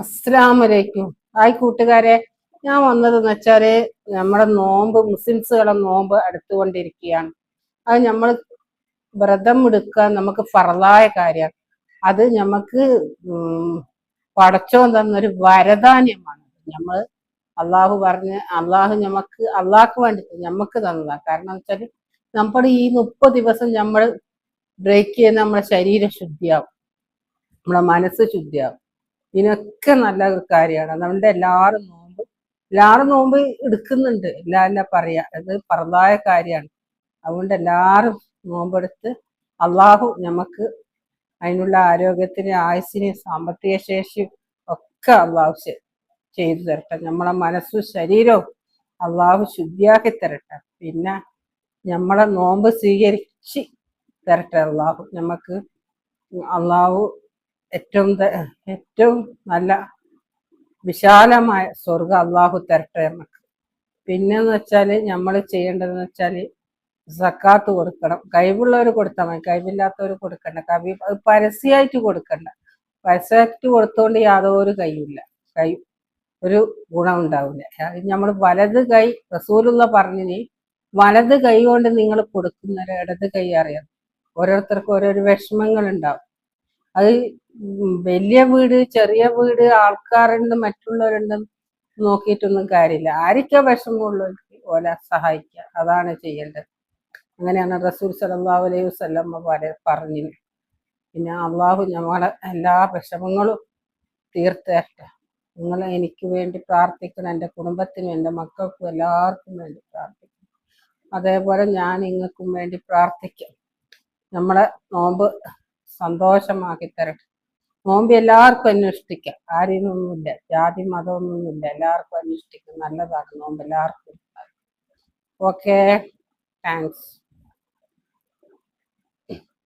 അസ്സലാമലൈക്കും. ഹായ് കൂട്ടുകാരെ, ഞാൻ വന്നതെന്ന് വെച്ചാല് നമ്മുടെ നോമ്പ്, മുസ്ലിംസുകളെ നോമ്പ് അടുത്തുകൊണ്ടിരിക്കുകയാണ്. അത് നമ്മൾ വ്രതം എടുക്കാൻ നമുക്ക് ഫറലായ കാര്യമാണ്. അത് നമുക്ക് പടച്ചോൻ തന്നൊരു വരദാന്യമാണ്. നമ്മൾ അള്ളാഹു അള്ളാഹ്ക്ക് വേണ്ടിട്ട് നമുക്ക് തന്നതാണ്. കാരണം വെച്ചാല് നമ്മൾ ഈ 30 ദിവസം നമ്മൾ ബ്രേക്ക് ചെയ്യുന്ന നമ്മുടെ ശരീരം ശുദ്ധിയാവും, നമ്മളെ മനസ്സ് ശുദ്ധിയാവും. ഇതിനൊക്കെ നല്ല ഒരു കാര്യമാണ്. അതുകൊണ്ട് എല്ലാവരും നോമ്പ് എടുക്കുന്നുണ്ട്, എല്ലാം പറയാ. അത് പറതായ കാര്യമാണ്. അതുകൊണ്ട് എല്ലാവരും നോമ്പെടുത്ത് അള്ളാഹു നമുക്ക് അതിനുള്ള ആരോഗ്യത്തിന്, ആയുസ്സിന്, സാമ്പത്തിക ശേഷിയും ഒക്കെ അള്ളാഹു ചെയ്തു തരട്ടെ. നമ്മളെ മനസ്സും ശരീരവും അള്ളാഹു ശുദ്ധിയാക്കി തരട്ടെ. പിന്നെ നമ്മളെ നോമ്പ് സ്വീകരിച്ച് തരട്ടെ അള്ളാഹു. അള്ളാഹു ഏറ്റവും നല്ല വിശാലമായ സ്വർഗം അള്ളാഹു തരട്ടെ നമുക്ക്. പിന്നെന്ന് വെച്ചാല് നമ്മൾ ചെയ്യേണ്ടതെന്ന് വെച്ചാല് സക്കാത്ത് കൊടുക്കണം. കഴിവുള്ളവർ കൊടുത്താൽ മതി, കഴിവില്ലാത്തവർ കൊടുക്കണ്ട. അത് പരസ്യമായിട്ട് കൊടുക്കണ്ട. പരസ്യമായിട്ട് കൊടുത്തോണ്ട് യാതൊരു ഒരു ഗുണം ഉണ്ടാവില്ല. നമ്മൾ വലത് കൈ, റസൂലുള്ള പറഞ്ഞിന്, വലത് കൈ കൊണ്ട് നിങ്ങൾ കൊടുക്കുന്നവരെ ഇടത് കൈ അറിയാം. ഓരോരുത്തർക്കും ഓരോരോ വിഷമങ്ങൾ ഉണ്ടാവും. അത് വലിയ വീട്, ചെറിയ വീട്, ആൾക്കാരുണ്ട്, മറ്റുള്ളവരുണ്ട് നോക്കിയിട്ടൊന്നും കാര്യമില്ല. ആർക്കാ വിഷമമുള്ളവർക്ക് ഓലെ സഹായിക്കുക, അതാണ് ചെയ്യേണ്ടത്. അങ്ങനെയാണ് റസൂൽ സല്ലല്ലാഹു അലൈഹി വസല്ലം പറഞ്ഞു. പിന്നെ അള്ളാഹു നമ്മളെ എല്ലാ വിഷമങ്ങളും തീർത്തേട്ടെ. നിങ്ങൾ എനിക്ക് വേണ്ടി പ്രാർത്ഥിക്കണം, എൻ്റെ കുടുംബത്തിനും എൻ്റെ മക്കൾക്കും എല്ലാവർക്കും വേണ്ടി പ്രാർത്ഥിക്കണം. അതേപോലെ ഞാൻ നിങ്ങൾക്കും വേണ്ടി പ്രാർത്ഥിക്കാം. നമ്മളെ നോമ്പ് സന്തോഷമാക്കി തരട്ടെ. നോമ്പ് എല്ലാവർക്കും അനുഷ്ഠിക്കാം, ആരെയൊന്നുമില്ല, ജാതി മതമൊന്നുമില്ല, എല്ലാവർക്കും അനുഷ്ഠിക്കും. നല്ലതാണ് നോമ്പ് എല്ലാവർക്കും. Okay, thanks.